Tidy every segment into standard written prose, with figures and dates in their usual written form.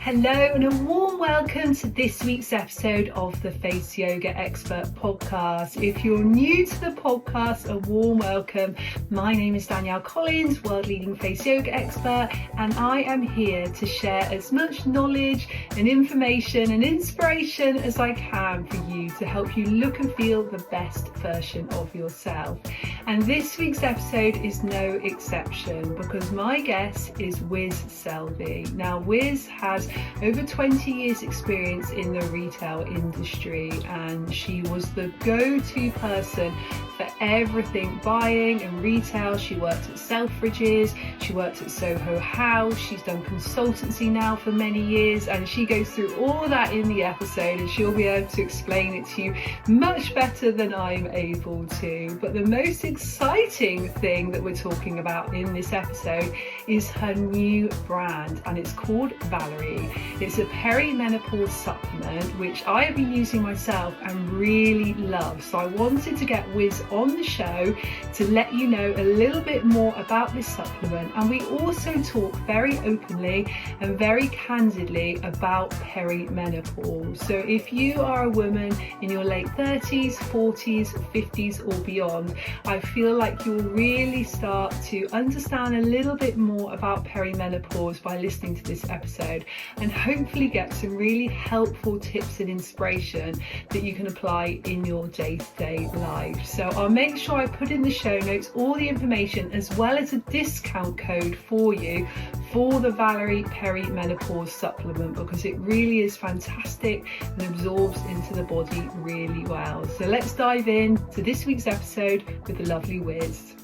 Hello and a warm welcome to this week's episode of the Face Yoga Expert podcast. If you're new to the podcast, a warm welcome. My name is Danielle Collins, world leading face yoga expert, and I am here to share as much knowledge and information and inspiration as I can for you to help you look and feel the best version of yourself. And this week's episode is no exception because my guest is Wizz Selvey. Now, Wizz has over 20 years experience in the retail industry, and she was the go-to person for everything buying and retail. She worked at Selfridges, she worked at Soho House, she's done consultancy now for many years, and she goes through all that in the episode and she'll be able to explain it to you much better than I'm able to. But the most exciting thing that we're talking about in this episode is her new brand, and it's called Valerie. It's a perimenopause supplement which I have been using myself and really love. So I wanted to get Wizz on the show to let you know a little bit more about this supplement, and we also talk very openly and very candidly about perimenopause. So if you are a woman in your late 30s, 40s, 50s or beyond, I feel like you'll really start to understand a little bit more about perimenopause by listening to this episode, and hopefully get some really helpful tips and inspiration that you can apply in your day-to-day life. So I'll make sure I put in the show notes all the information as well as a discount code for you for the Valerie Perimenopause supplement, because it really is fantastic and absorbs into the body really well. So let's dive in to this week's episode with the lovely Wizz.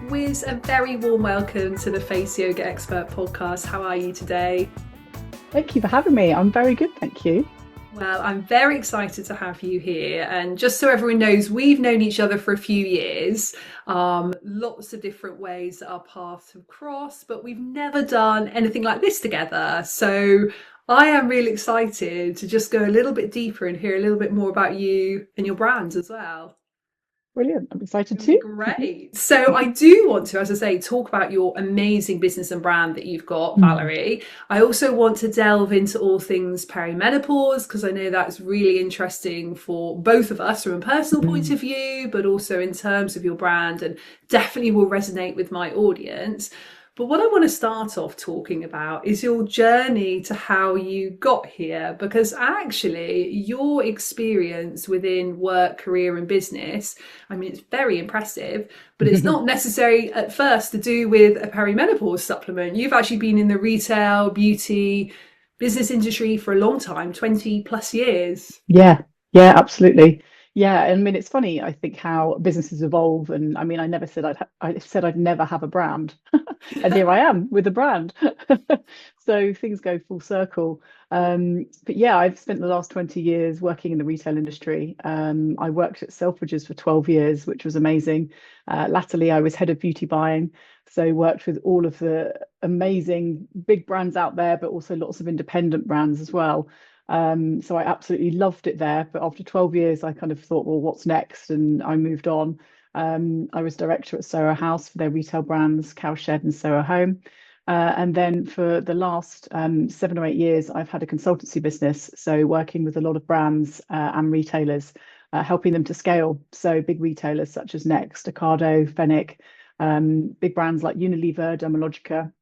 Wizz, a very warm welcome to the Face Yoga Expert podcast. How are you today? Thank you for having me. I'm very good, thank you. Well, I'm very excited to have you here. And just so everyone knows, we've known each other for a few years. Lots of different ways that our paths have crossed, but we've never done anything like this together. So I am really excited to just go a little bit deeper and hear a little bit more about you and your brands as well. Brilliant. I'm excited too. Great. So I do want to, as I say, talk about your amazing business and brand that you've got, Valerie. I also want to delve into all things perimenopause, because I know that's really interesting for both of us from a personal point of view, but also in terms of your brand, and definitely will resonate with my audience. But what I want to start off talking about is your journey to how you got here, because actually your experience within work, career and business, I mean, it's very impressive, but it's not necessarily at first to do with a perimenopause supplement. You've actually been in the retail, beauty, business industry for a long time, 20 plus years. Yeah, absolutely. Yeah, I mean, it's funny, I think, how businesses evolve. And I mean, I never said I said I'd never have a brand. And here I am with a brand. So things go full circle. But yeah, I've spent the last 20 years working in the retail industry. I worked at Selfridges for 12 years, which was amazing. Latterly, I was head of beauty buying. So worked with all of the amazing big brands out there, but also lots of independent brands as well. So I absolutely loved it there. But after 12 years, I kind of thought, well, what's next? And I moved on. I was director at Soho House for their retail brands, Cowshed and Soho Home. And then for the last 7 or 8 years, I've had a consultancy business. So working with a lot of brands and retailers, helping them to scale. So big retailers such as Next, Ocado, Fenwick, big brands like Unilever, Dermalogica.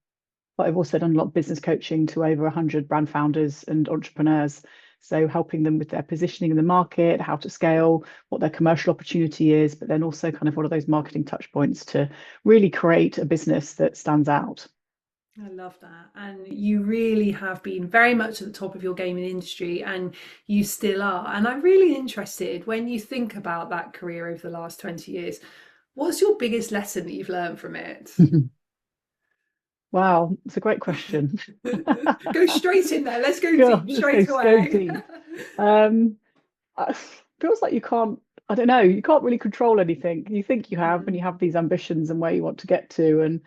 But I've also done a lot of business coaching to over 100 brand founders and entrepreneurs. So helping them with their positioning in the market, how to scale, what their commercial opportunity is, but then also kind of what are those marketing touch points to really create a business that stands out. I love that. And you really have been very much at the top of your game in the industry, and you still are. And I'm really interested, when you think about that career over the last 20 years, what's your biggest lesson that you've learned from it? Wow, it's a great question. Go straight in there. Let's go deep straight away. Deep. It feels like you can't, I don't know, you can't really control anything. You think you have, and you have these ambitions and where you want to get to. And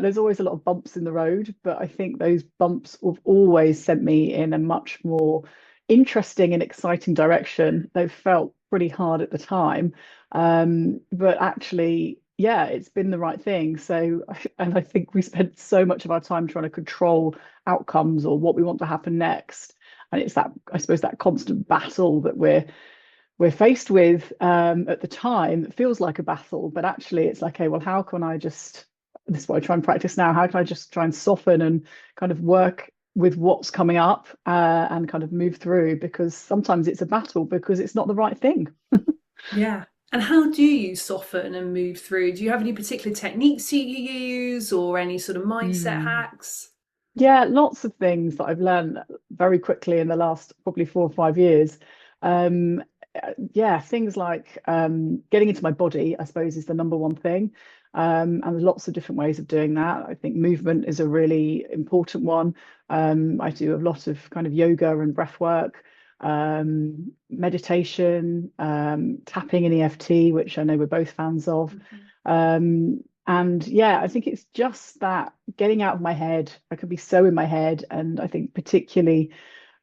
there's always a lot of bumps in the road, but I think those bumps have always sent me in a much more interesting and exciting direction. They've felt pretty hard at the time, but actually yeah, it's been the right thing. So, and I think we spent so much of our time trying to control outcomes or what we want to happen next. And it's that, I suppose, that constant battle that we're faced with at the time that feels like a battle, but actually it's like, okay, well, how can I just, this is what I try and practice now, how can I just try and soften and kind of work with what's coming up and kind of move through, because sometimes it's a battle because it's not the right thing. Yeah. And how do you soften and move through? Do you have any particular techniques you use or any sort of mindset Mm. hacks? Yeah, lots of things that I've learned very quickly in the last probably 4 or 5 years. Um, yeah, things like getting into my body, I suppose, is the number one thing. And there's lots of different ways of doing that. I think movement is a really important one. I do a lot of kind of yoga and breath work, meditation, tapping in EFT, which I know we're both fans of. Mhm. And yeah, I think it's just that getting out of my head. I could be so in my head, and I think particularly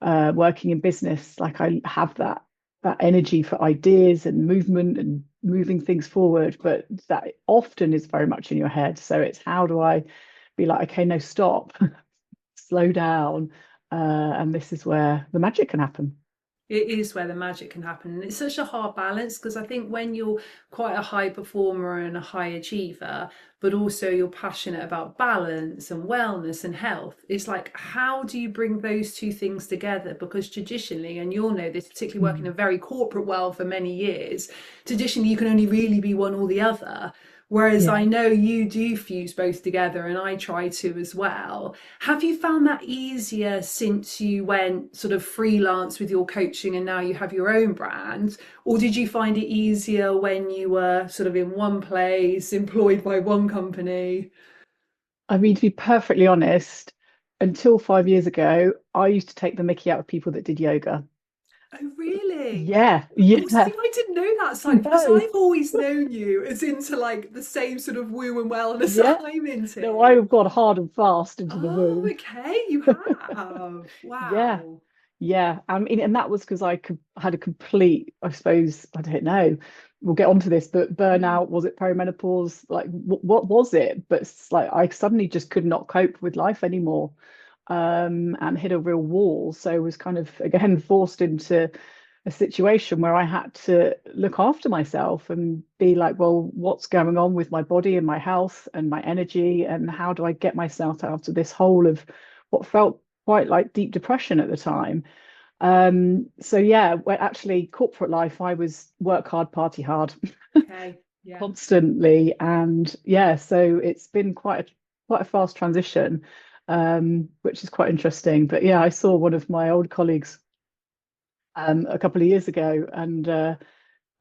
working in business, like I have that energy for ideas and movement and moving things forward, but that often is very much in your head. So it's how do I be like, okay, no, stop, slow down, and this is where the magic can happen. It is where the magic can happen. And it's such a hard balance because I think when you're quite a high performer and a high achiever, but also you're passionate about balance and wellness and health, it's like, how do you bring those two things together? Because traditionally, and you'll know this, particularly working in Mm. a very corporate world for many years, traditionally you can only really be one or the other. Whereas Yeah. I know you do fuse both together and I try to as well. Have you found that easier since you went sort of freelance with your coaching and now you have your own brand? Or did you find it easier when you were sort of in one place, employed by one company? I mean, to be perfectly honest, until 5 years ago, I used to take the mickey out of people that did yoga. Oh, really? Yeah, Oh, see, yeah, I didn't know that side because no, I've always known you as into like the same sort of woo and wellness that yeah. I'm No, into. I've gone hard and fast into the Oh, woo. okay, you have. Yeah, Wow. yeah. I mean, and that was because had a complete, I suppose, I don't know. We'll get onto this, but Mm. burnout, was it perimenopause? Like, what was it? But it's like I suddenly just could not cope with life anymore, and hit a real wall. So I was kind of again forced into a situation where I had to look after myself and be like, well, what's going on with my body and my health and my energy, and how do I get myself out of this hole of what felt quite like deep depression at the time. So yeah, well, actually, corporate life, I was work hard, party hard, Okay. Yeah. constantly, and yeah, so it's been quite a fast transition, which is quite interesting. But yeah, I saw one of my old colleagues a couple of years ago, and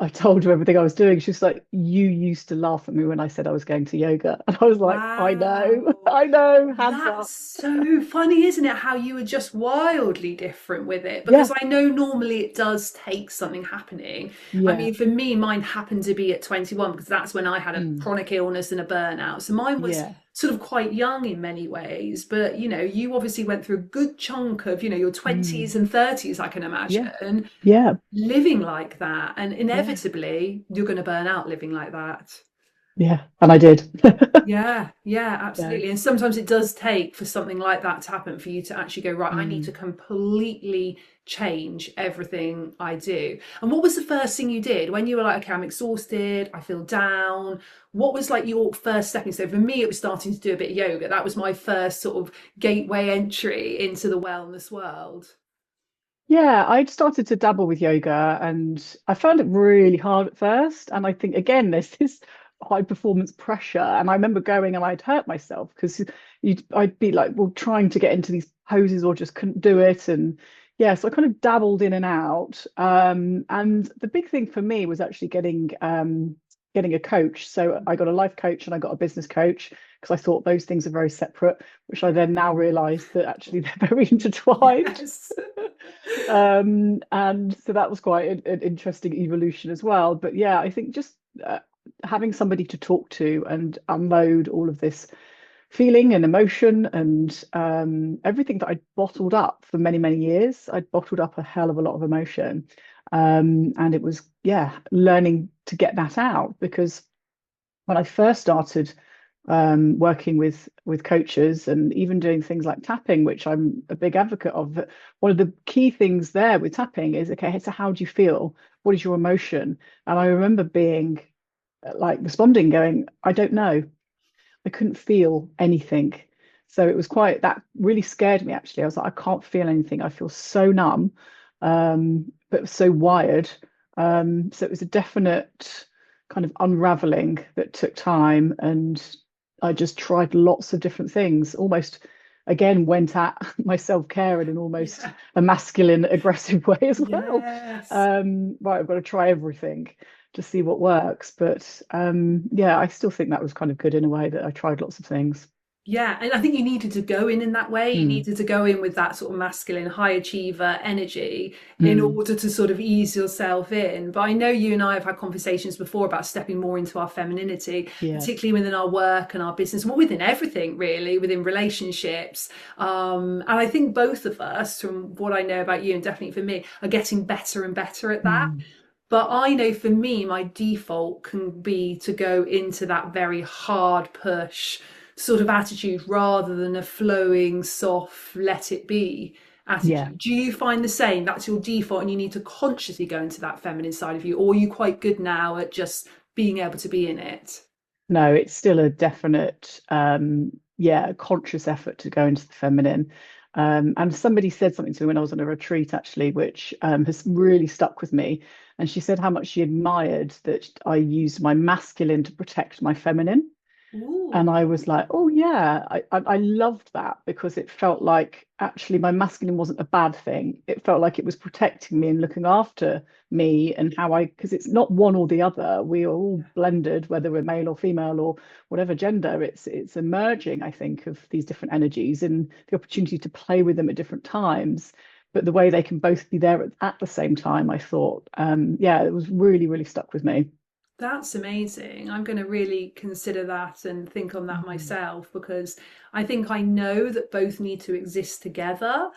I told her everything I was doing. She was like, "You used to laugh at me when I said I was going to yoga," and I was like, "I know, Wow. I know, hands That's up." so funny, isn't it? How you were just wildly different with it. Because Yeah, I know normally it does take something happening. I yeah, mean, for me, mine happened to be at 21 because that's when I had a mm, chronic illness and a burnout. So mine was yeah, sort of quite young in many ways. But, you obviously went through a good chunk of, your mm, 20s and 30s, I can yeah, imagine, yeah, living like that. And yeah, inevitably, you're going to burn out living like that. yeah, and I did. Yeah, yeah, Yeah, absolutely. And sometimes it does take for something like that to happen for you to actually go, right, I need to mm. completely change everything I do. And what was the first thing you did when you were like, okay, I'm exhausted, I feel down? What was like your first stepping stone? For me, it was starting to do a bit of yoga. That was my first sort of gateway entry into the wellness world. Yeah, I'd started to dabble with yoga and I found it really hard at first. And I think, again, there's this high performance pressure. And I remember going and I'd hurt myself because I'd be like, well, trying to get into these poses or just couldn't do it. And yeah, so I kind of dabbled in and out. And the big thing for me was actually getting a coach. So I got a life coach and I got a business coach because I thought those things are very separate, which I then now realize that actually they're very intertwined. Yes. And so that was quite an interesting evolution as well. But yeah, I think just having somebody to talk to and unload all of this feeling and emotion and everything that I'd bottled up for many, many years. I'd bottled up a hell of a lot of emotion. And it was, yeah, learning to get that out because when I first started working with coaches and even doing things like tapping, which I'm a big advocate of. One of the key things there with tapping is, okay, so how do you feel? What is your emotion? And I remember being like responding, going, I don't know. I couldn't feel anything. So it was quite, that really scared me actually. I was like, I can't feel anything. I feel so numb, but so wired. So it was a definite kind of unraveling that took time. And I just tried lots of different things, almost again went at my self-care in an almost Yeah. a masculine, aggressive way as well. Yes. Right, I've got to try everything to see what works. But yeah, I still think that was kind of good in a way that I tried lots of things. Yeah, and I think you needed to go in that way. You Mm, needed to go in with that sort of masculine high achiever energy in mm, order to sort of ease yourself in. But I know you and I have had conversations before about stepping more into our femininity, yeah, particularly within our work and our business, well, within everything really, within relationships. And I think both of us, from what I know about you and definitely for me, are getting better and better at that. mm, But I know for me, my default can be to go into that very hard push sort of attitude rather than a flowing, soft, let it be yeah. attitude. Do you find the same? That's your default and you need to consciously go into that feminine side of you? Or are you quite good now at just being able to be in it? No, it's still a definite, yeah, conscious effort to go into the feminine. And somebody said something to me when I was on a retreat, actually, which has really stuck with me. And she said how much she admired that I used my masculine to protect my feminine. And Ooh, I was like, oh yeah, I loved that because it felt like actually my masculine wasn't a bad thing. It felt like it was protecting me and looking after me and how I, because it's not one or the other. We are all blended, whether we're male or female or whatever gender. It's emerging, I think, of these different energies and the opportunity to play with them at different times. But the way they can both be there at the same time, I thought, yeah, it was really, really stuck with me. that's amazing. I'm going to really consider that and think on that Mm. myself because I think I know that both need to exist together,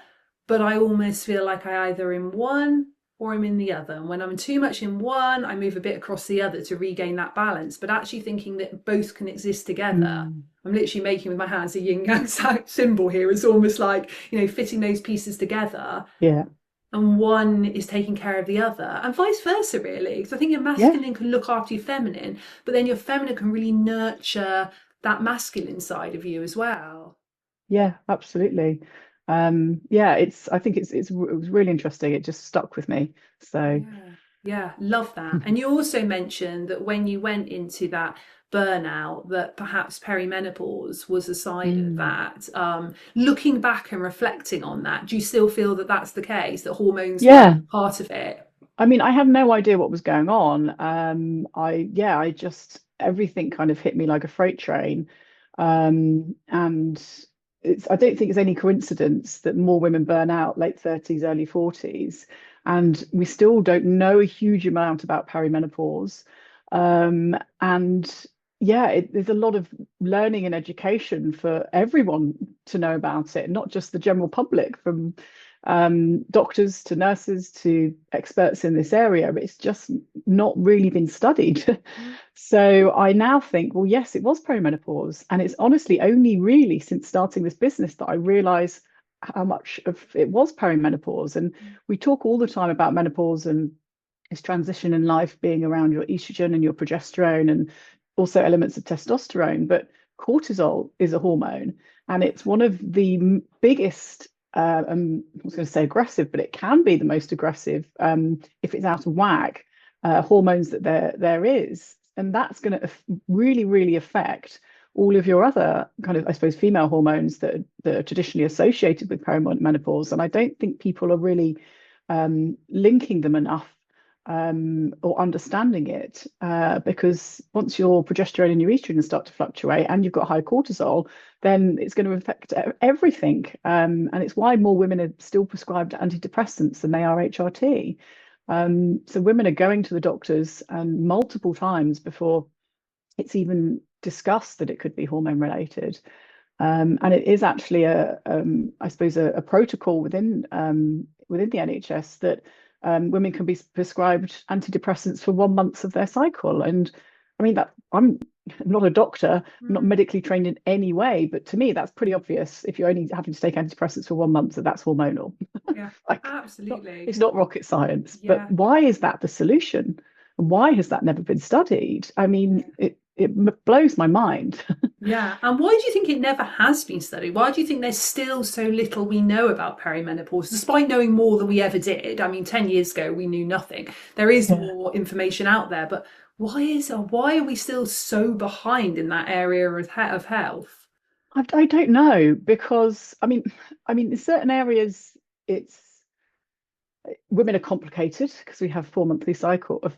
but I almost feel like I either in one or I'm in the other. And when I'm too much in one, I move a bit across the other to regain that balance. But actually thinking that both can exist together, Mm. I'm literally making with my hands a yin yang symbol here. It's almost like, fitting those pieces together Yeah, and one is taking care of the other, and vice versa, really. Because I think your yeah. masculine can look after your feminine, but then your feminine can really nurture that masculine side of you as well. Yeah, absolutely. Yeah, I think it was really interesting. It just stuck with me. So, Yeah, yeah, love that. And you also mentioned that when you went into that burnout, that perhaps perimenopause was a side of mm, that. Looking back and reflecting on that, do you still feel that that's the case, that hormones were yeah. part of it? I mean, I had no idea what was going on. I just everything kind of hit me like a freight train. And I don't think it's any coincidence that more women burn out late 30s, early 40s, and we still don't know a huge amount about perimenopause. And yeah, there's a lot of learning and education for everyone to know about it, not just the general public, from doctors to nurses to experts in this area. It's just not really been studied. So I now think, well, yes, it was perimenopause. And it's honestly only really since starting this business that I realize how much of it was perimenopause. And we talk all the time about menopause and this transition in life being around your estrogen and your progesterone and also elements of testosterone. But cortisol is a hormone, and it's one of the biggest. I was going to say aggressive, but it can be the most aggressive if it's out of whack. Hormones that there is, and that's going to really, really affect all of your other kind of, I suppose, female hormones that are traditionally associated with perimenopause. And I don't think people are really linking them enough or understanding it because once your progesterone and your estrogen start to fluctuate and you've got high cortisol, then it's going to affect everything. And it's why more women are still prescribed antidepressants than they are HRT. So women are going to the doctors and multiple times before it's even discussed that it could be hormone related. And it is actually I suppose, a protocol within the NHS that women can be prescribed antidepressants for 1 month of their cycle. And I mean, that I'm not a doctor, I'm not Mm. medically trained in any way, but to me, that's pretty obvious. If you're only having to take antidepressants for 1 month, that's hormonal. Yeah, Like, absolutely. it's not rocket science. But Yeah. why is that the solution? Why has that never been studied? I mean, Yeah. it blows my mind. Yeah. And why do you think it never has been studied? Why do you think there's still so little we know about perimenopause, despite knowing more than we ever did? I mean, 10 years ago, we knew nothing. There is Yeah. more information out there, but why are we still so behind in that area of health? I don't know because I mean, in certain areas, it's women are complicated because we have 4 monthly cycle of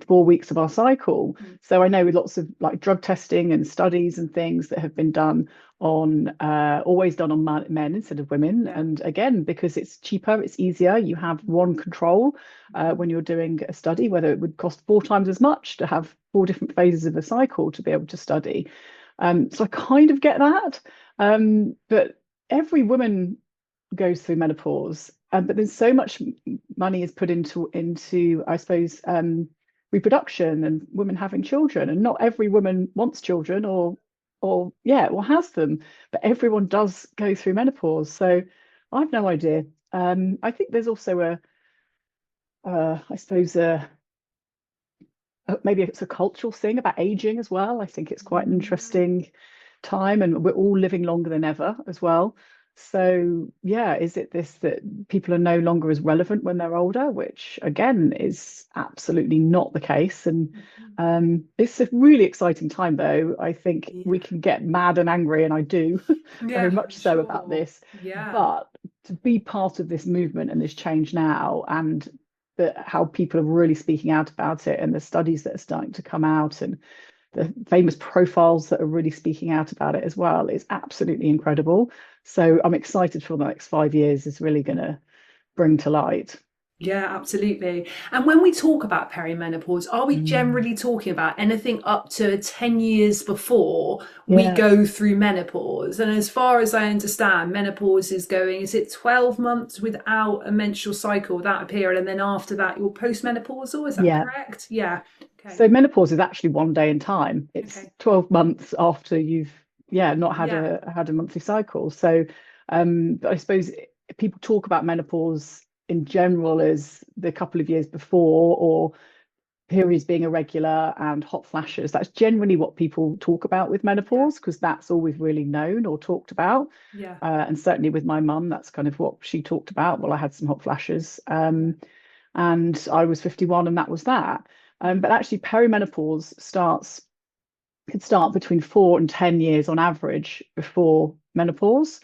4 weeks of our cycle. Mm. So I know with lots of like drug testing and studies and things that have been done on always done on men instead of women. Yeah. And again, because it's cheaper, it's easier. You have one control Mhm. when you're doing a study, whether it would cost 4 times as much to have 4 different phases of a cycle to be able to study. So I kind of get that. But every woman goes through menopause, but then so much money is put into I suppose reproduction and women having children, and not every woman wants children or yeah, or has them, but everyone does go through menopause. So I've no idea. I think there's also I suppose maybe it's a cultural thing about aging as well. I think it's quite an Mm. interesting time, and we're all living longer than ever as well. So, yeah, is it this that people are no longer as relevant when they're older, which again is absolutely not the case. And Mhm. it's a really exciting time, though. I think Yeah. we can get mad and angry, and I do very Yeah, much I'm so about sure. this. Yeah. But to be part of this movement and this change now, and how people are really speaking out about it, and the studies that are starting to come out, and the famous profiles that are really speaking out about it as well, is absolutely incredible. So I'm excited for the next 5 years is really going to bring to light. Yeah, absolutely. And when we talk about perimenopause, are we Mm. generally talking about anything up to 10 years before we Yeah, go through menopause? And as far as I understand, menopause is going, is it 12 months without a menstrual cycle, without a period, and then after that you're postmenopausal? Is that yeah. correct? Yeah. Okay. So menopause is actually one day in time. It's Okay. 12 months after you've, yeah, not had Yeah. a monthly cycle. So but I suppose people talk about menopause in general as the couple of years before, or periods being irregular and hot flashes. That's generally what people talk about with Yeah. menopause, because that's all we've really known or talked about. Yeah. And certainly with my mum, that's kind of what she talked about. Well, I had some hot flashes, Yeah. and I was 51, and that was that. Mm. But actually, perimenopause could start between 4 and 10 years on average before menopause.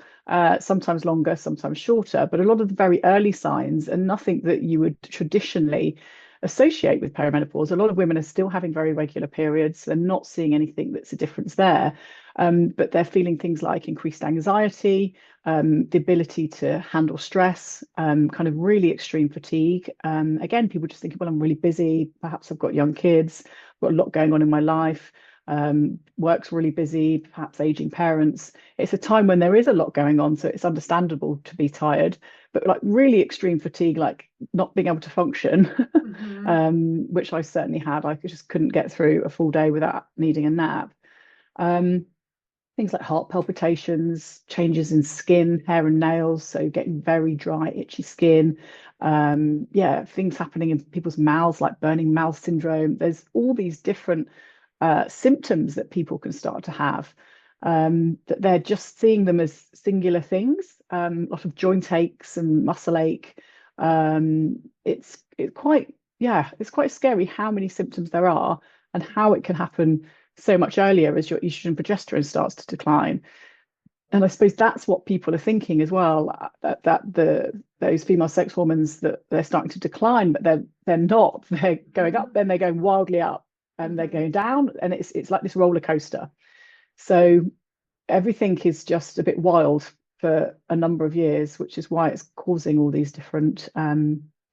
Sometimes longer, sometimes shorter, but a lot of the very early signs and nothing that you would traditionally associate with perimenopause. A lot of women are still having very regular periods. They're not seeing anything that's a difference there, but they're feeling things like increased anxiety, the ability to handle stress, kind of really extreme fatigue. Again, people just thinking, well, I'm really busy. Perhaps I've got young kids, I've got a lot going on in my life. Work's really busy, perhaps aging parents. It's a time when there is a lot going on, so it's understandable to be tired, but like really extreme fatigue, like not being able to function, Hmm. which I certainly had. I just couldn't get through a full day without needing a nap. Um, Things like heart palpitations, changes in skin, hair and nails, so getting very dry, itchy skin. Yeah, things happening in people's mouths, like burning mouth syndrome. There's all these different symptoms that people can start to have. That they're just seeing them as singular things. A lot of joint aches and muscle ache. It's quite, yeah, it's quite scary how many symptoms there are and how it can happen so much earlier as your estrogen progesterone starts to decline. And I suppose that's what people are thinking as well, that the those female sex hormones, that they're starting to decline, but they're not. They're going up, then they're going wildly up, and they're Hmm. going down, and it's like this roller coaster. So everything is just a bit wild for a number of years, which is why it's causing all these different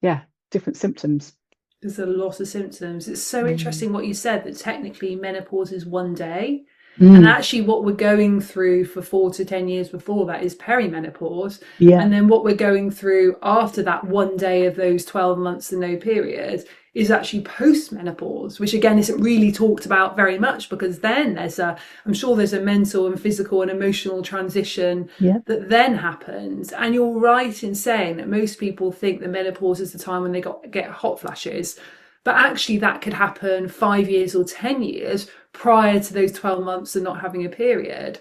yeah, different symptoms. There's a lot of symptoms. It's so Mm. interesting what you said, that technically menopause is one day. And Mm. actually what we're going through for 4 to 10 years before that is perimenopause. Yeah. And then what we're going through after that one day of those 12 months and no period is actually postmenopause, which again isn't really talked about very much, because then I'm sure there's a mental and physical and emotional transition Yeah. that then happens. And you're right in saying that most people think that menopause is the time when they get hot flashes. But actually, that could happen 5 years or 10 years prior to those 12 months of not having a period.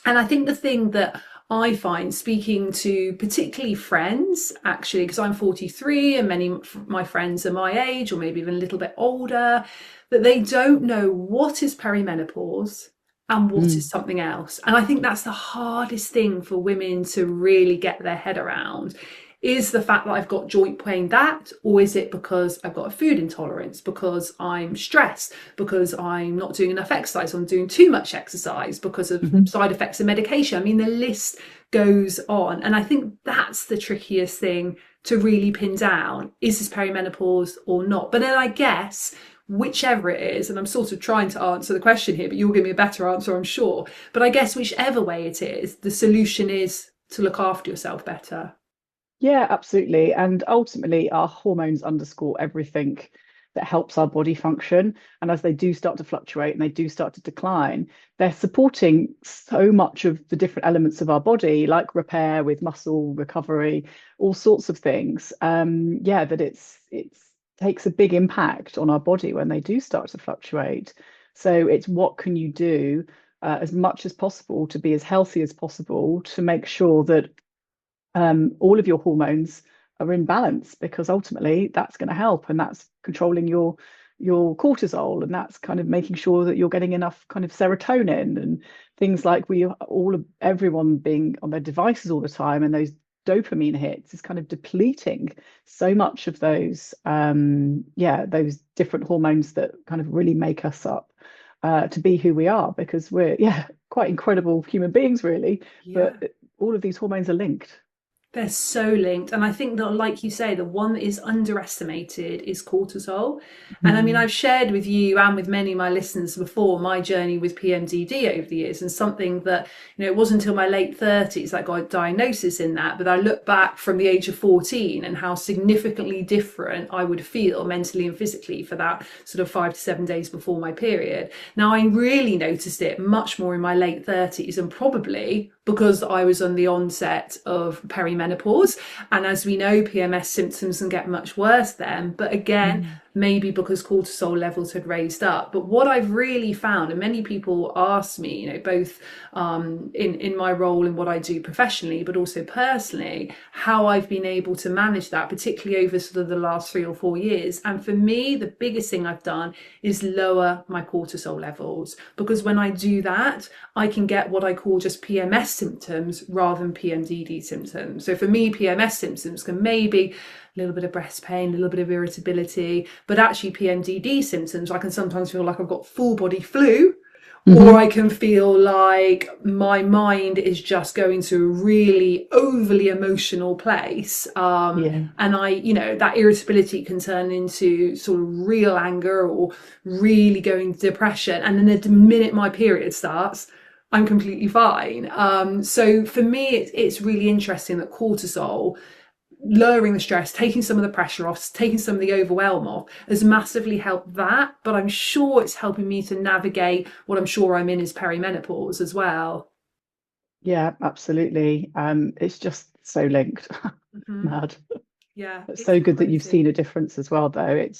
And I think the thing that I find, speaking to particularly friends, actually, because I'm 43 and many of my friends are my age or maybe even a little bit older, that they don't know what is perimenopause and what is Mm. something else. And I think that's the hardest thing for women to really get their head around. Is the fact that I've got joint pain that, or is it because I've got a food intolerance, because I'm stressed, because I'm not doing enough exercise, I'm doing too much exercise, because of Hmm. side effects of medication? I mean, the list goes on. And I think that's the trickiest thing to really pin down. Is this perimenopause or not? But then I guess whichever it is, and I'm sort of trying to answer the question here, but you'll give me a better answer, I'm sure. But I guess whichever way it is, the solution is to look after yourself better. Yeah, absolutely. And ultimately, our hormones underscore everything that helps our body function. And as they do start to fluctuate and they do start to decline, they're supporting so much of the different elements of our body, like repair with muscle recovery, all sorts of things. Yeah, that it's takes a big impact on our body when they do start to fluctuate. So it's what can you do as much as possible to be as healthy as possible to make sure that all of your hormones are in balance, because ultimately that's going to help, and that's controlling your cortisol, and that's kind of making sure that you're getting enough kind of serotonin and things like everyone being on their devices all the time, and those dopamine hits is kind of depleting so much of those those different hormones that kind of really make us up to be who we are, because we're quite incredible human beings really, Yeah. but all of these hormones are linked. They're so linked. And I think that, like you say, the one that is underestimated is cortisol. And I mean, Mm. I've shared with you and with many of my listeners before my journey with PMDD over the years, and something that, it wasn't until my late 30s that I got a diagnosis in that. But I look back from the age of 14 and how significantly different I would feel mentally and physically for that sort of 5 to 7 days before my period. Now, I really noticed it much more in my late 30s, and probably because I was on the onset of perimenopause. And as we know, PMS symptoms can get much worse then. But again, Mm. maybe because cortisol levels had raised up. But what I've really found, and many people ask me, both in my role and what I do professionally, but also personally, how I've been able to manage that, particularly over sort of the last 3 or 4 years. And for me, the biggest thing I've done is lower my cortisol levels, because when I do that, I can get what I call just PMS symptoms rather than PMDD symptoms. So for me, PMS symptoms can maybe a little bit of breast pain, a little bit of irritability, but actually PMDD symptoms, I can sometimes feel like I've got full body flu, or Hmm. I can feel like my mind is just going to a really overly emotional place. Yeah. And that irritability can turn into sort of real anger or really going to depression. And then the minute my period starts, I'm completely fine. So for me, it's really interesting that cortisol, lowering the stress, taking some of the pressure off, taking some of the overwhelm off, has massively helped that. But I'm sure it's helping me to navigate what I'm sure I'm in is perimenopause as well. Yeah, absolutely. It's just so linked. Hmm. Mad. Yeah, It's it's so good that you've crazy. seen a difference as well, though. It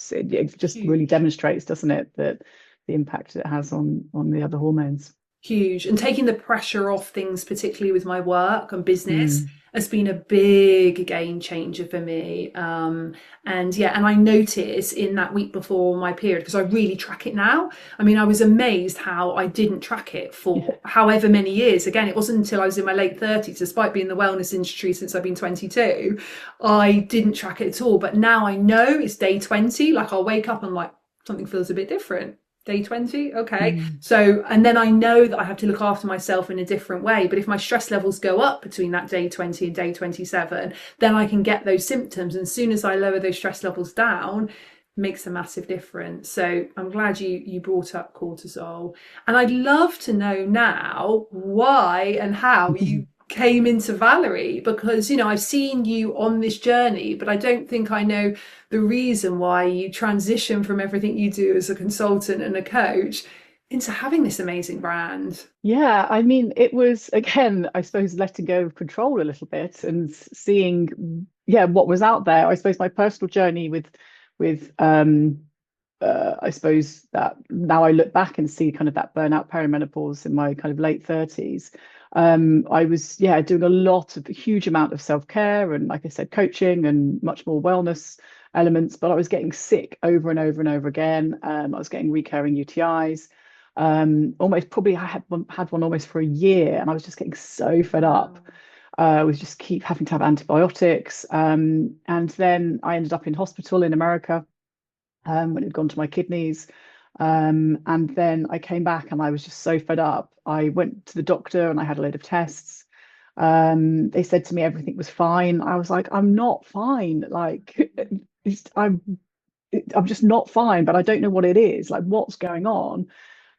just really Huge. demonstrates, doesn't it, that the impact it has on the other hormones. Huge. And taking the pressure off things, particularly with my work and business, Mm. has been a big game changer for me. And I notice in that week before my period, because I really track it now. I mean, I was amazed how I didn't track it Yeah. for however many years. Again, it wasn't until I was in my late 30s, despite being in the wellness industry since I've been 22, I didn't track it at all. But now I know it's day 20. Like, I'll wake up and like, something feels a bit different. Day 20, okay. Mm. So, and then I know that I have to look after myself in a different way. But if my stress levels go up between that day 20 and day 27, then I can get those symptoms. And as soon as I lower those stress levels down, makes a massive difference. So I'm glad you brought up cortisol, and I'd love to know now why and how you came into Valerie, because I've seen you on this journey, but I don't think I know the reason why you transition from everything you do as a consultant and a coach into having this amazing brand. Yeah, I mean, it was again, I suppose, letting go of control a little bit and seeing, yeah, what was out there. I suppose my personal journey with I suppose that now I look back and see kind of that burnout perimenopause in my kind of late 30s. I was, yeah, doing a huge amount of self-care and, like I said, coaching and much more wellness elements, but I was getting sick over and over and over again. I was getting recurring UTIs. Almost probably I had one almost for a year, and I was just getting so fed up. With just keep having to have antibiotics. And then I ended up in hospital in America when it had gone to my kidneys. And then I came back and I was just so fed up. I went to the doctor and I had a load of tests. They said to me everything was fine. I was like, I'm not fine. Like, I'm just not fine, but I don't know what it is. Like, what's going on?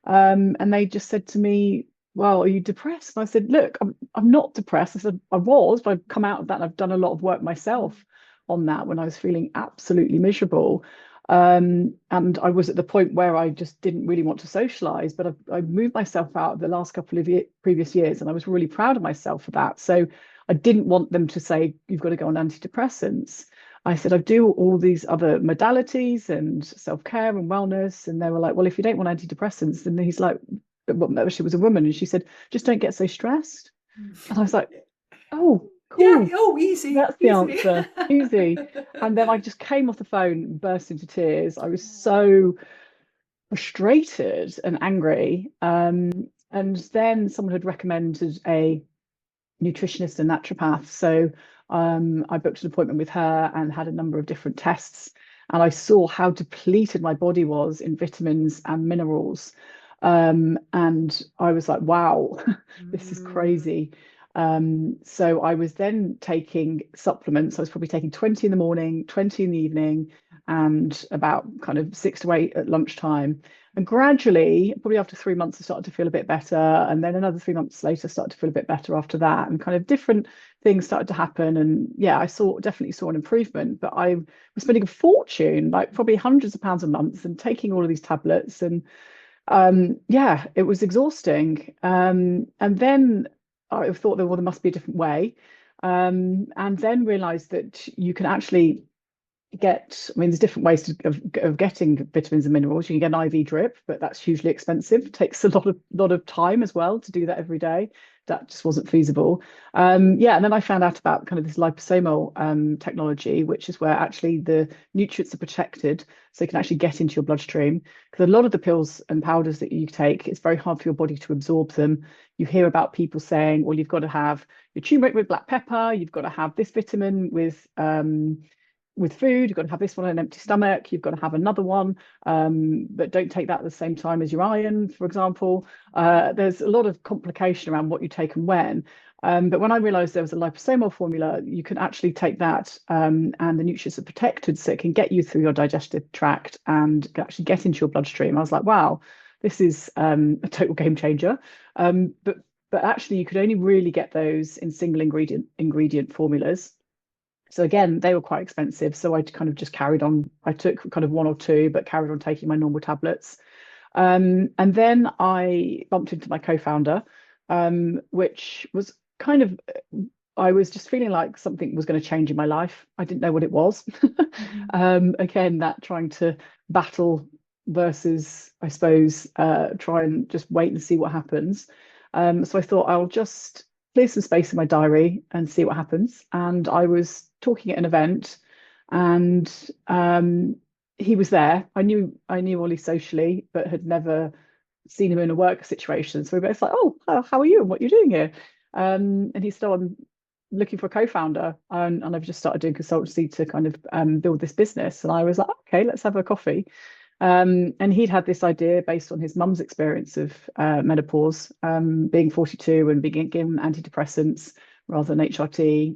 And they just said to me, well, are you depressed? And I said, look, I'm not depressed. I said, I was, but I've come out of that and I've done a lot of work myself on that when I was feeling absolutely miserable. And I was at the point where I just didn't really want to socialize, but I moved myself out the last couple of previous years, and I was really proud of myself for that. So I didn't want them to say, you've got to go on antidepressants. I said, I do all these other modalities and self-care and wellness. And they were like, well, if you don't want antidepressants, then he's like, well, she was a woman, and she said, just don't get so stressed. And I was like, oh, Yeah, cool. oh, easy. That's the answer. Easy. And then I just came off the phone and burst into tears. I was so frustrated and angry. And then someone had recommended a nutritionist and naturopath. So I booked an appointment with her and had a number of different tests. And I saw how depleted my body was in vitamins and minerals. And I was like, wow, this is crazy. So I was then taking supplements. I was probably taking 20 in the morning, 20 in the evening, and about kind of 6 to 8 at lunchtime. And gradually, probably after 3 months, I started to feel a bit better. And then another 3 months later, started to feel a bit better after that. And kind of different things started to happen. And yeah, definitely saw an improvement. But I was spending a fortune, like probably hundreds of pounds a month, and taking all of these tablets. And yeah, it was exhausting. And then I thought that, well, there must be a different way. And then realized that you can actually there's different ways of getting vitamins and minerals. You can get an IV drip, but that's hugely expensive. It takes a lot of time as well to do that every day. That just wasn't feasible. Yeah, and then I found out about kind of this liposomal technology, which is where actually the nutrients are protected, so they can actually get into your bloodstream. Because a lot of the pills and powders that you take, it's very hard for your body to absorb them. You hear about people saying, well, you've got to have your turmeric with black pepper, you've got to have this vitamin with food, you've got to have this one on an empty stomach, you've got to have another one, but don't take that at the same time as your iron, for example. There's a lot of complication around what you take and when. But when I realized there was a liposomal formula, you can actually take that and the nutrients are protected, so it can get you through your digestive tract and can actually get into your bloodstream. I was like, wow, this is a total game changer. But actually, you could only really get those in single ingredient formulas. So again, they were quite expensive. So I kind of just carried on. I took kind of one or two, but carried on taking my normal tablets. And then I bumped into my co-founder, which was kind of, I was just feeling like something was going to change in my life. I didn't know what it was. Again, that trying to battle versus, I suppose, try and just wait and see what happens. So I thought I'll just clear some space in my diary and see what happens. And I was talking at an event, and he was there. I knew Ollie socially, but had never seen him in a work situation. So we were both like, "Oh, how are you? And what are you doing here?" And he said, "Oh, I'm looking for a co-founder, and I've just started doing consultancy to kind of build this business." And I was like, "Okay, let's have a coffee." And he'd had this idea based on his mum's experience of menopause, being 42 and being given antidepressants rather than HRT,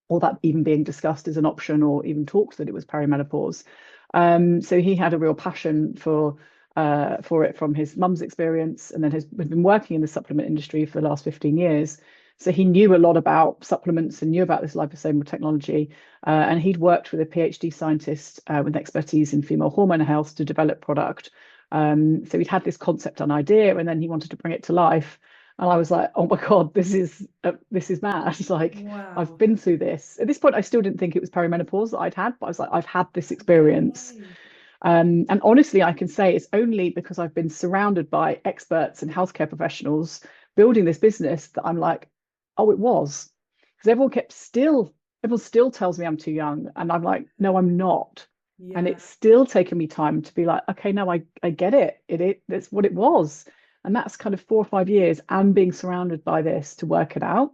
or that even being discussed as an option or even talked that it was perimenopause. So he had a real passion for it from his mum's experience, and then has been working in the supplement industry for the last 15 years. So he knew a lot about supplements and knew about this liposomal technology. And he'd worked with a PhD scientist with expertise in female hormone health to develop product. So he'd had this concept and idea, and then he wanted to bring it to life. And I was like, oh my God, this is mad. It's like, I've Wow. been through this. At this point, I still didn't think it was perimenopause that I'd had, but I was like, I've had this experience. Okay. And honestly, I can say it's only because I've been surrounded by experts and healthcare professionals building this business that I'm like, oh, it was. Because everyone still tells me I'm too young. And I'm like, no, I'm not. And Yeah. it's still taken me time to be like, okay, no, I get it. That's what it was. And that's kind of 4 or 5 years and being surrounded by this to work it out.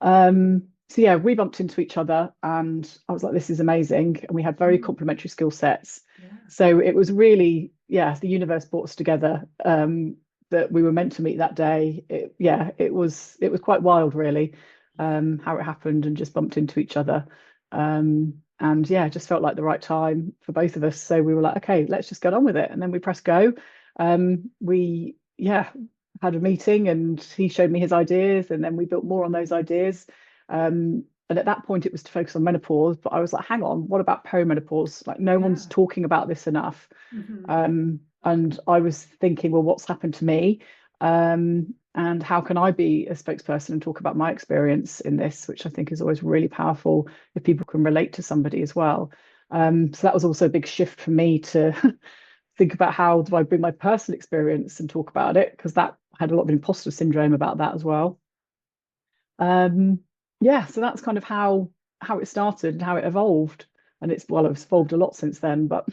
So yeah, we bumped into each other and I was like, this is amazing. And we had very Mm. complementary skill sets. Yeah. So it was really, yeah, the universe brought us together, that we were meant to meet that day. It was quite wild, really, Yeah. how it happened and just bumped into each other. And yeah, it just felt like the right time for both of us. So we were like, okay, let's just get on with it. And then we pressed go. We, yeah, had a meeting and he showed me his ideas and then we built more on those ideas. And at that point it was to focus on menopause, but I was like, hang on, what about perimenopause? Like no one's Yeah. talking about this enough. Hmm. And I was thinking, well, what's happened to me? And how can I be a spokesperson and talk about my experience in this, which I think is always really powerful if people can relate to somebody as well. So that was also a big shift for me to think about how do I bring my personal experience and talk about it, because that I had a lot of imposter syndrome about that as well. Um, yeah, so that's kind of how it started and how it evolved. And it's evolved a lot since then, but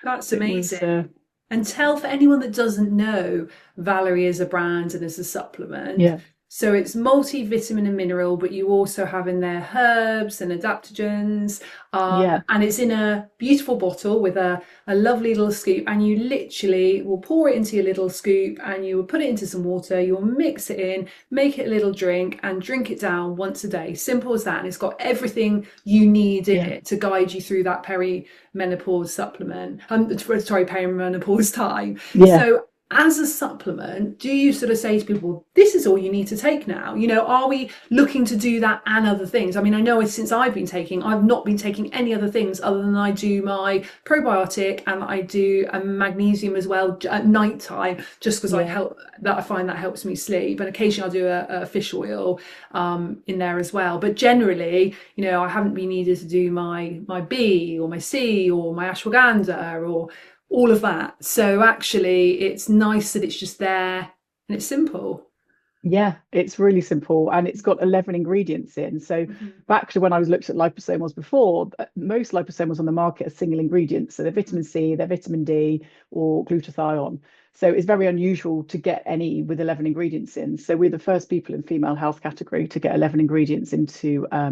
That's it was amazing. And tell for anyone that doesn't know Valerie as a brand and as a supplement. yeah, So it's multivitamin and mineral, but you also have in there herbs and adaptogens. yeah, And it's in a beautiful bottle with a lovely little scoop. And you literally will pour it into your little scoop and you will put it into some water. You'll mix it in, make it a little drink and drink it down once a day. Simple as that. And it's got everything you need in yeah, it to guide you through that perimenopause supplement. Sorry, perimenopause time. yeah, So as a supplement, do you sort of say to people, this is all you need to take now? You know, are we looking to do that and other things? I mean, I know since I've not been taking any other things other than I do my probiotic and I do a magnesium as well at night time, just because yeah, I find that helps me sleep. And occasionally I'll do a fish oil in there as well. But generally, you know, I haven't been needed to do my B or my C or my ashwagandha or all of that. So actually, it's nice that it's just there and it's simple. yeah. It's really simple and it's got 11 ingredients in. So Mhm. back to when I was looked at liposomals before, most liposomals on the market are single ingredients. So they're vitamin C, they're vitamin D, or glutathione. So it's very unusual to get any with 11 ingredients in. So we're the first people in female health category to get 11 ingredients into a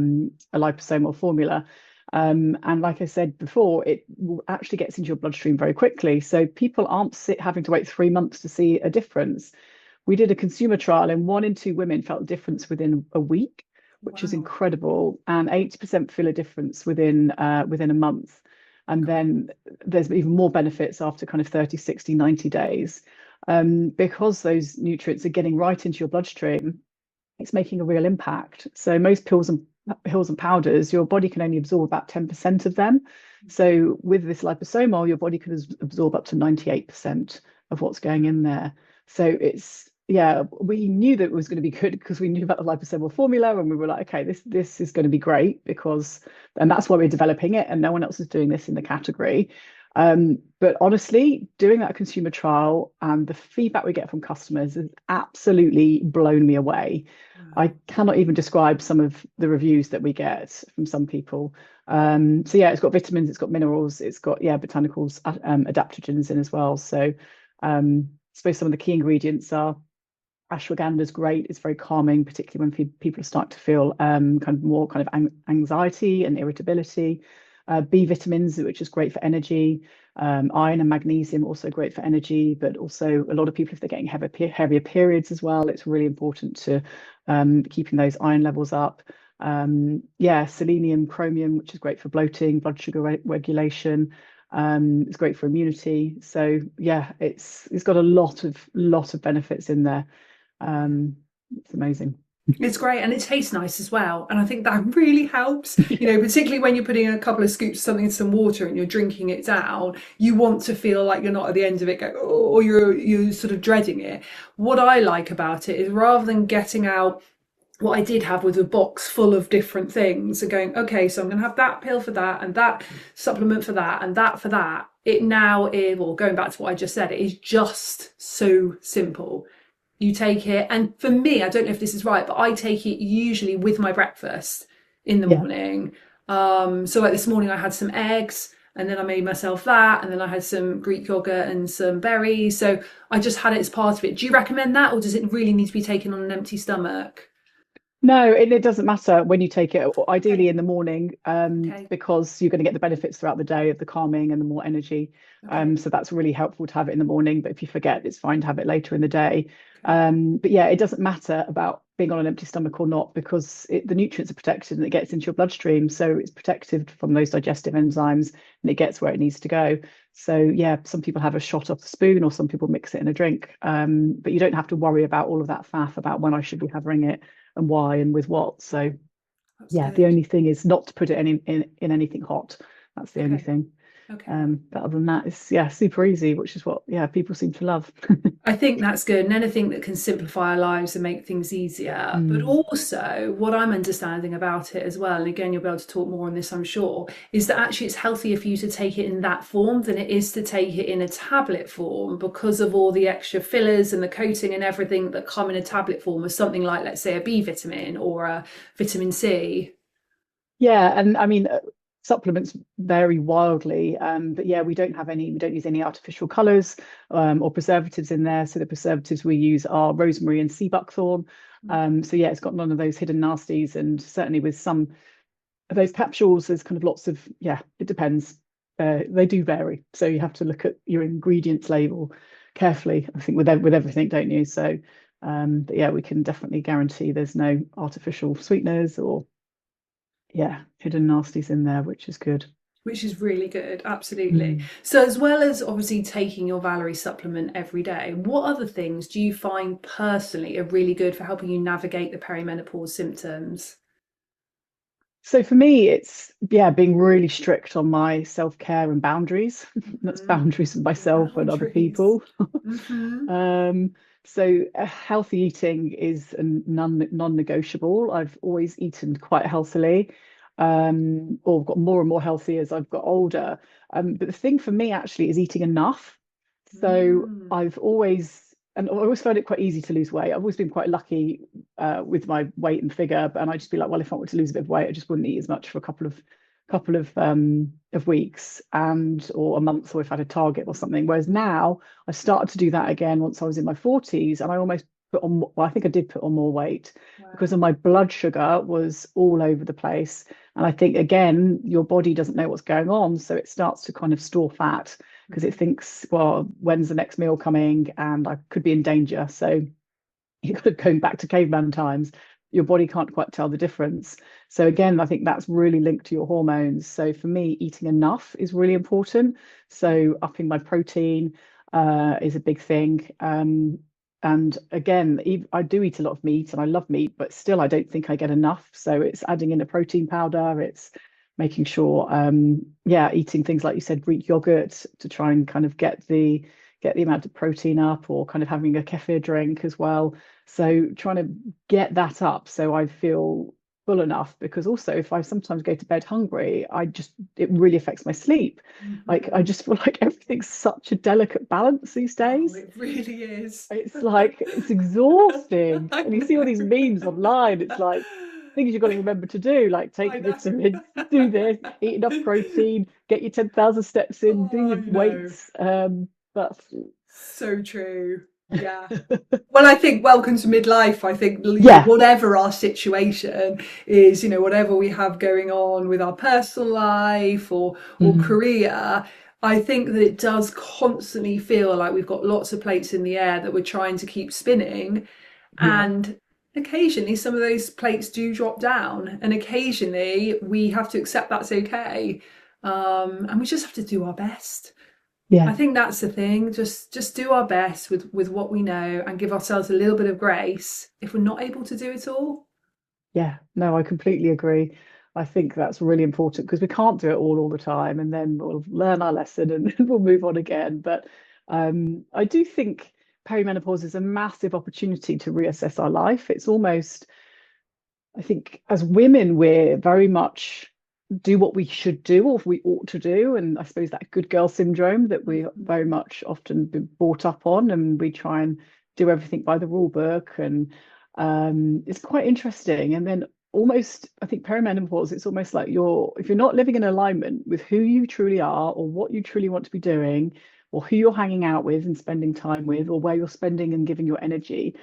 liposomal formula. And like I said before, it actually gets into your bloodstream very quickly. So people aren't having to wait 3 months to see a difference. We did a consumer trial, and 1 in 2 women felt a difference within a week, which is Wow. incredible, and 80% feel a difference within a month. And then there's even more benefits after kind of 30, 60, 90 days. Because those nutrients are getting right into your bloodstream, it's making a real impact. So most pills and powders, your body can only absorb about 10% of them. So with this liposomal, your body can absorb up to 98% of what's going in there. So it's, yeah, we knew that it was going to be good because we knew about the liposomal formula and we were like, okay, this is going to be great because, and that's why we're developing it and no one else is doing this in the category. But honestly, doing that consumer trial and the feedback we get from customers has absolutely blown me away. I Wow. cannot even describe some of the reviews that we get from some people. So yeah, it's got vitamins, it's got minerals, it's got, yeah, botanicals, adaptogens in as well. So I suppose some of the key ingredients are ashwagandha is great. It's very calming, particularly when people start to feel kind of more kind of anxiety and irritability. B vitamins, which is great for energy. Iron and magnesium also great for energy, but also a lot of people, if they're getting heavier periods as well, it's really important to keeping those iron levels up. Yeah, selenium, chromium, which is great for bloating, blood sugar regulation. It's great for immunity. So yeah, it's got a lot of benefits in there. Um, it's amazing. It's great and it tastes nice as well. And I think that really helps, Yeah. particularly when you're putting a couple of scoops of something in some water and you're drinking it down, you want to feel like you're not at the end of it going, oh, or you're sort of dreading it. What I like about it is rather than getting out what I did have was a box full of different things and going, okay, so I'm going to have that pill for that and that supplement for that and that for that. It now is, well, going back to what I just said, it is just so simple. You take it, and for me, I don't know if this is right, but I take it usually with my breakfast in the Yeah. morning. So like this morning, I had some eggs, and then I made myself that, and then I had some Greek yogurt and some berries. So I just had it as part of it. Do you recommend that, or does it really need to be taken on an empty stomach? No, it doesn't matter when you take it, Okay, ideally in the morning, okay, because you're going to get the benefits throughout the day of the calming and the more energy. okay, So that's really helpful to have it in the morning. But if you forget, it's fine to have it later in the day. okay. But yeah, it doesn't matter about being on an empty stomach or not because the nutrients are protected and it gets into your bloodstream. So it's protected from those digestive enzymes and it gets where it needs to go. So yeah, some people have a shot off the spoon or some people mix it in a drink. But you don't have to worry about all of that faff about when I should be having it and why and with what. So That's yeah, the good. only thing is not to put it in anything hot. That's the only Okay, thing. okay. But other than that, it's yeah, super easy, which is what yeah, people seem to love. I think that's good, and anything that can simplify our lives and make things easier. But Mm. also, what I'm understanding about it as well, and again, you'll be able to talk more on this, I'm sure, is that actually it's healthier for you to take it in that form than it is to take it in a tablet form because of all the extra fillers and the coating and everything that come in a tablet form of something like, let's say, a B vitamin or a vitamin C. Yeah, and I mean, supplements vary wildly, but yeah, we don't use any artificial colours or preservatives in there. So the preservatives we use are rosemary and sea buckthorn. So yeah, it's got none of those hidden nasties, and certainly with some of those capsules, there's kind of lots of yeah, it depends. They do vary, so you have to look at your ingredients label carefully. I think with everything, don't you? So, but yeah, we can definitely guarantee there's no artificial sweeteners or yeah, hidden nasties in there, which is good. Which is really good, absolutely. Mm. So, as well as obviously taking your Valerie supplement every day, what other things do you find personally are really good for helping you navigate the perimenopause symptoms? So for me, it's yeah, being really strict on my self-care and boundaries. That's Hmm. boundaries with myself and other Boundaries. people. Hmm. Um, so healthy eating is a non-negotiable. I've always eaten quite healthily, or got more and more healthy as I've got older. But the thing for me actually is eating enough. So Mm. I've always, and I always found it quite easy to lose weight. I've always been quite lucky with my weight and figure, and I just be like, well, if I want to lose a bit of weight, I just wouldn't eat as much for a couple of weeks and or a month, or if I had a target or something. Whereas now I started to do that again once I was in my 40s, and I almost put on, well, I think I did put on more weight because of Wow. my blood sugar was all over the place. And I think again, your body doesn't know what's going on, so it starts to kind of store fat because it thinks, well, when's the next meal coming? And I could be in danger. So you're going back to caveman times, your body can't quite tell the difference. So again, I think that's really linked to your hormones. So for me, eating enough is really important. So upping my protein is a big thing. And again, I do eat a lot of meat and I love meat, but still I don't think I get enough. So it's adding in a protein powder, it's making sure yeah, eating things like you said, Greek yogurt to try and kind of get the amount of protein up, or kind of having a kefir drink as well. So trying to get that up so I feel full enough, because also if I sometimes go to bed hungry, it really affects my sleep. Like I Hmm. just feel like everything's such a delicate balance these Oh, days. it really is. It's like it's exhausting. I And you see all these know. memes online, it's like things you've got to remember to do, like take I know. vitamins, do this, eat enough protein, get your 10,000 steps in, do Oh, your I know. weights. But So true. Yeah. Well, I think welcome to midlife. I think, yeah. whatever our situation is, whatever we have going on with our personal life or Mm, career, I think that it does constantly feel like we've got lots of plates in the air that we're trying to keep spinning. yeah. And occasionally some of those plates do drop down, and occasionally we have to accept that's okay. And we just have to do our best. I Yeah. think that's the thing. Just do our best with what we know and give ourselves a little bit of grace if we're not able to do it all. Yeah, no, I completely agree. I think that's really important because we can't do it all the time, and then we'll learn our lesson and we'll move on again. But I do think perimenopause is a massive opportunity to reassess our life. It's almost, I think, as women, we're very much do what we should do or we ought to do. And I suppose that good girl syndrome that we very much often been brought up on, and we try and do everything by the rule book. And it's quite interesting. And then almost, I think perimenopause, it's almost like if you're not living in alignment with who you truly are or what you truly want to be doing, or who you're hanging out with and spending time with, or where you're spending and giving your energy,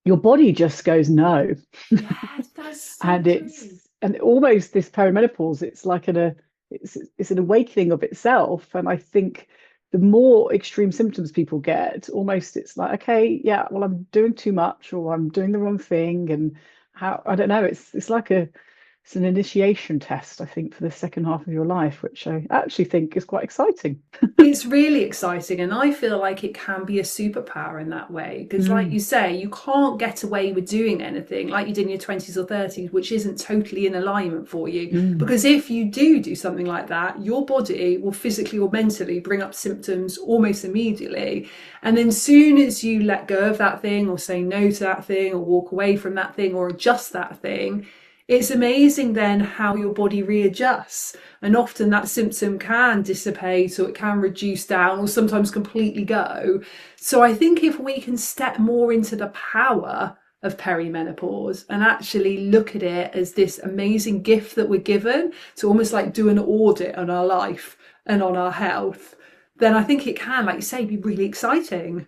your body just goes no. Yes, that's so And true. almost this perimenopause, it's like it's an awakening of itself. And I think the more extreme symptoms people get, almost it's like, okay, yeah, well, I'm doing too much or I'm doing the wrong thing. And how, I don't know, it's like it's an initiation test, I think, for the second half of your life, which I actually think is quite exciting. It's really exciting, and I feel like it can be a superpower in that way. Because, like you Mm, say, you can't get away with doing anything like you did in your 20s or 30s, which isn't totally in alignment for you. mm, Because if you do something like that, your body will physically or mentally bring up symptoms almost immediately. And then, soon as you let go of that thing, or say no to that thing, or walk away from that thing, or adjust that thing, it's amazing then how your body readjusts. And often that symptom can dissipate, or it can reduce down, or sometimes completely go. So I think if we can step more into the power of perimenopause and actually look at it as this amazing gift that we're given to almost like do an audit on our life and on our health, then I think it can, like you say, be really exciting.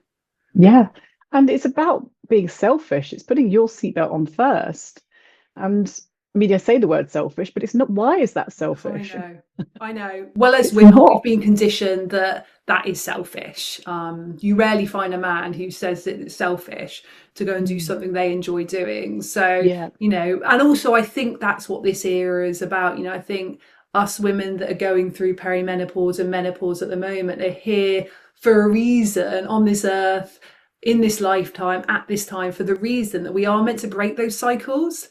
yeah. And it's about being selfish. It's putting your seatbelt on first. And I mean, I say the word selfish, but it's not. Why is that I selfish? know. I know. Well, as It's women, we've not. been conditioned that that is selfish. You rarely find a man who says that it's selfish to go and do Mm, something they enjoy doing. So, yeah, and also I think that's what this era is about. I think us women that are going through perimenopause and menopause at the moment are here for a reason on this earth, in this lifetime, at this time, for the reason that we are meant to break those cycles,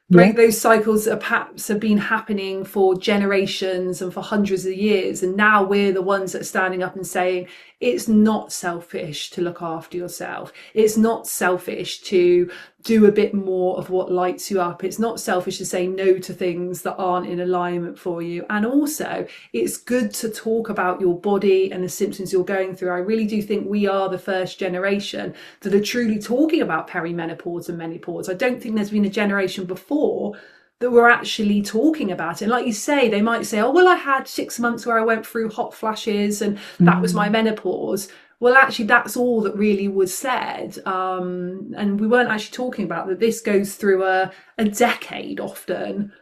yeah, break those cycles that perhaps have been happening for generations and for hundreds of years. And now we're the ones that are standing up and saying it's not selfish to look after yourself. It's not selfish to do a bit more of what lights you up. It's not selfish to say no to things that aren't in alignment for you. And also, it's good to talk about your body and the symptoms you're going through. I really do think we are the first generation that are truly talking about perimenopause and menopause. I don't think there's been a generation before that were actually talking about it. And like you say, they might say, oh, well, I had 6 months where I went through hot flashes and that was my mm, menopause. Well, actually, that's all that really was said. And we weren't actually talking about that this goes through a decade often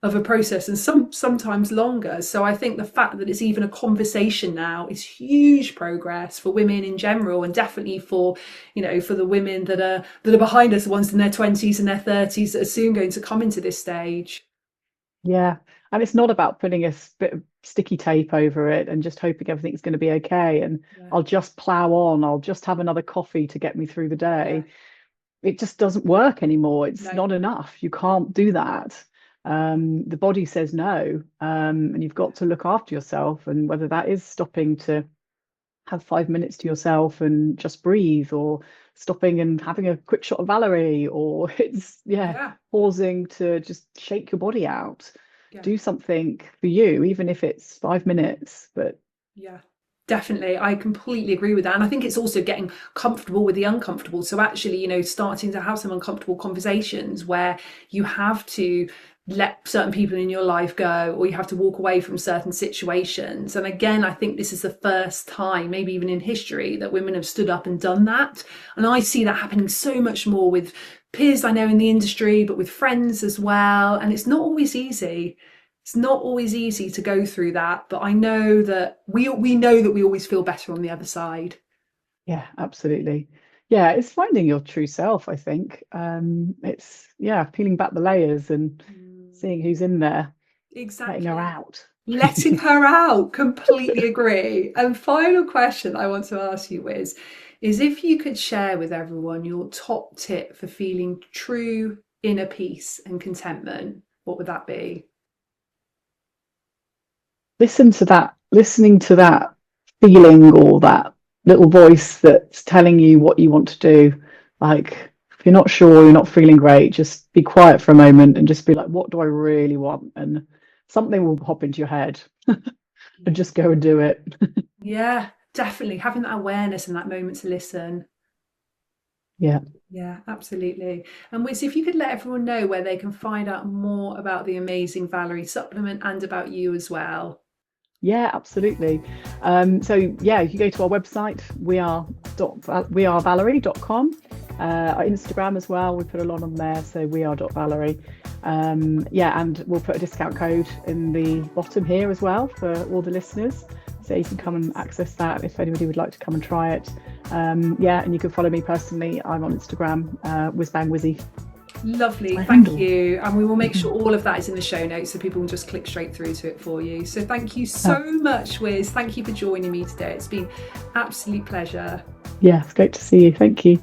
of a process, and sometimes longer. So I think the fact that it's even a conversation now is huge progress for women in general, and definitely for for the women that are behind us, the ones in their 20s and their 30s that are soon going to come into this stage. yeah. And it's not about putting bit of sticky tape over it and just hoping everything's going to be okay. And Yeah, I'll just plow on. I'll just have another coffee to get me through the yeah, day. It just doesn't work anymore. It's no, not enough. You can't do that. The body says no, and you've got to look after yourself. And whether that is stopping to have 5 minutes to yourself and just breathe, or stopping and having a quick shot of Valerie, or it's, yeah, yeah, pausing to just shake your body out, yeah. do something for you, even if it's 5 minutes. But Yeah, definitely. I completely agree with that. And I think it's also getting comfortable with the uncomfortable. So actually, starting to have some uncomfortable conversations where you have to let certain people in your life go, or you have to walk away from certain situations. And again, I think this is the first time, maybe even in history, that women have stood up and done that. And I see that happening so much more with peers I know in the industry, but with friends as well. And it's not always easy. It's not always easy to go through that, but I know that we know that we always feel better on the other side. yeah, absolutely. Yeah, it's finding your true self, I think. It's peeling back the layers and seeing who's in there, letting her Exactly. out. Letting her out. Completely agree. And final question I want to ask you is if you could share with everyone your top tip for feeling true inner peace and contentment, what would that be? Listening to that feeling or that little voice that's telling you what you want to do. Like, if you're not sure, you're not feeling great, just be quiet for a moment and just be like, what do I really want? And something will pop into your head and just go and do it. Yeah, definitely. Having that awareness and that moment to listen. Yeah. Yeah, absolutely. And Wiz, if you could let everyone know where they can find out more about the amazing Valerie supplement and about you as well. Yeah, absolutely. So yeah, you go to our website, wearevalerie.com. Our Instagram as well, we put a lot on there, so weare.valerie. Yeah, and we'll put a discount code in the bottom here as well for all the listeners. So you can come and access that if anybody would like to come and try it. Yeah, and you can follow me personally. I'm on Instagram, whizbangwizzy. Lovely, thank you. And we will make sure all of that is in the show notes so people can just click straight through to it for you. So thank you so much, Wiz. Thank you for joining me today. It's been absolute pleasure. Yeah, it's great to see you. Thank you.